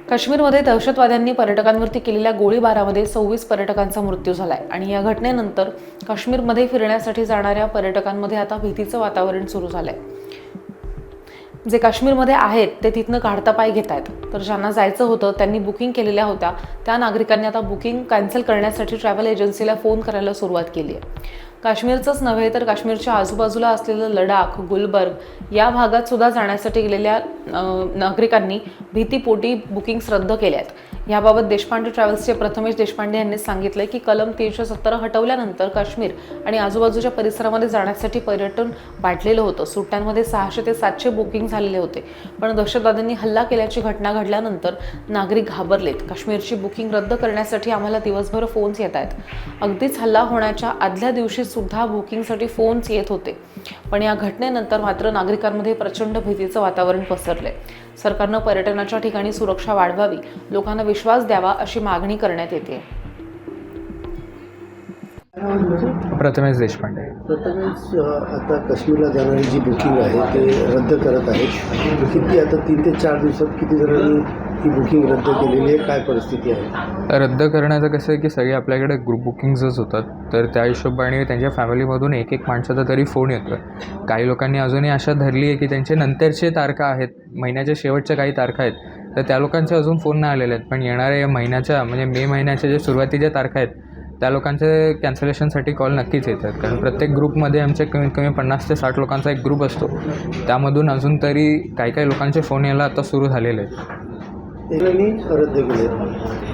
काश्मीरमध्ये दहशतवाद्यांनी पर्यटकांवरती केलेल्या गोळीबारामध्ये 26 पर्यटकांचा मृत्यू झालाय आणि या घटनेनंतर काश्मीरमध्ये फिरण्यासाठी जाणाऱ्या पर्यटकांमध्ये आता भीतीचं वातावरण सुरू झालंय। जे काश्मीरमध्ये आहेत ते तिथनं काढता पाय घेत आहेत, तर ज्यांना जायचं होतं त्यांनी बुकिंग केलेल्या होत्या त्या नागरिकांनी आता बुकिंग कॅन्सल करण्यासाठी ट्रॅव्हल एजन्सीला फोन करायला सुरुवात केली आहे। काश्मीरचंच नव्हे तर काश्मीरच्या आजूबाजूला असलेलं लडाख, गुलबर्ग या भागात सुद्धा जाण्यासाठी गेलेल्या नागरिकांनी भीतीपोटी बुकिंग्स रद्द केल्या आहेत। याबाबत देशपांडे ट्रॅव्हल्सचे प्रथमेश देशपांडे यांनी सांगितलं की कलम 317 हटवल्यानंतर काश्मीर आणि आजूबाजूच्या परिसरामध्ये जाण्यासाठी पर्यटन वाढलेलं होतं। सुट्ट्यांमध्ये 600 ते 700 बुकिंग झालेले होते, पण दहशतवाद्यांनी हल्ला केल्याची घटना घडल्यानंतर नागरिक घाबरलेत। काश्मीरची बुकिंग रद्द करण्यासाठी आम्हाला दिवसभर फोन्स येत आहेत। अगदीच हल्ला होण्याच्या आदल्या दिवशी सुद्धा बुकिंगसाठी फोन्स येत होते, पण या घटनेनंतर मात्र नागरिकांमध्ये प्रचंड भीतीचं वातावरण पसरलंय। सरकारनं पर्यटनाच्या ठिकाणी सुरक्षा वाढवावी, लोकांना विश्वास द्यावा अशी मागणी करण्यात येते। प्रथमेश देशपांडे। प्रथमेश, आता काश्मीरला जाणारी जी बुकिंग आहे ते रद्द करत आहेत। किती आता 3 ते 4 दिवसात किती जणांनी ही बुकिंग रद्द केलेली आहे, काय परिस्थिती आहे? रद्द करण्याचं कसं आहे की सगळे आपल्याकडे ग्रुप बुकिंग्सच होतात, तर त्या हिशोबाने त्यांच्या फॅमिलीमधून एक माणसाचा तरी फोन येतो। काही लोकांनी अजूनही आशा धरली आहे की त्यांचे नंतरचे तारखा आहेत, महिन्याच्या शेवटच्या काही तारखा आहेत, तर त्या लोकांचे अजून फोन नाही आलेले आहेत। पण येणाऱ्या महिन्याच्या म्हणजे मे महिन्याच्या जे सुरुवातीच्या तारखा आहेत त्या लोकांचे कॅन्सलेशनसाठी कॉल नक्कीच येतात, कारण प्रत्येक ग्रुपमध्ये आमचे कमीत कमी 50 ते 60 लोकांचा एक ग्रुप असतो। त्यामधून अजून तरी काही लोकांचे फोन यायला आता सुरू झालेले आहेत। रद्द केले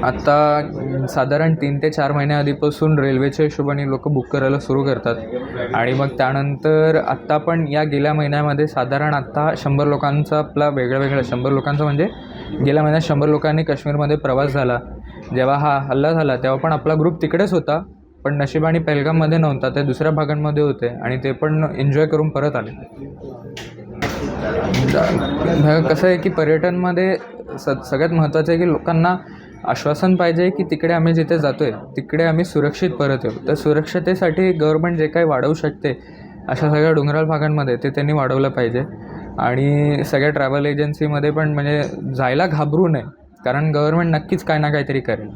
आता साधारण 3 ते 4 महिन्याआधीपासून रेल्वेच्या हिशोबाने लोक बुक करायला सुरू करतात आणि मग त्यानंतर आत्ता पण या गेल्या महिन्यामध्ये साधारण आत्ता 100 लोकांचा आपला वेगळं 100 लोकांचा म्हणजे गेल्या महिन्यात 100 लोकांनी काश्मीरमध्ये प्रवास झाला। जेव्हा हा हल्ला झाला तेव्हा पण आपला ग्रुप तिकडेच होता, पण नशिबाने पहलगाममध्ये नव्हता, ते दुसऱ्या भागांमध्ये होते आणि ते पण एन्जॉय करून परत आले। कसं आहे की पर्यटनमध्ये सगळ्यात महत्त्वाचं आहे की लोकांना आश्वासन पाहिजे की तिकडे आम्ही जिथे जातो आहे तिकडे आम्ही सुरक्षित परत येऊ। तर सुरक्षतेसाठी गव्हर्नमेंट जे काही वाढवू शकते अशा सगळ्या डोंगराळ भागांमध्ये ते त्यांनी वाढवलं पाहिजे आणि सगळ्या ट्रॅव्हल एजन्सीमध्ये पण म्हणजे जायला घाबरू नये, कारण गव्हर्नमेंट नक्कीच काही ना काहीतरी करेल।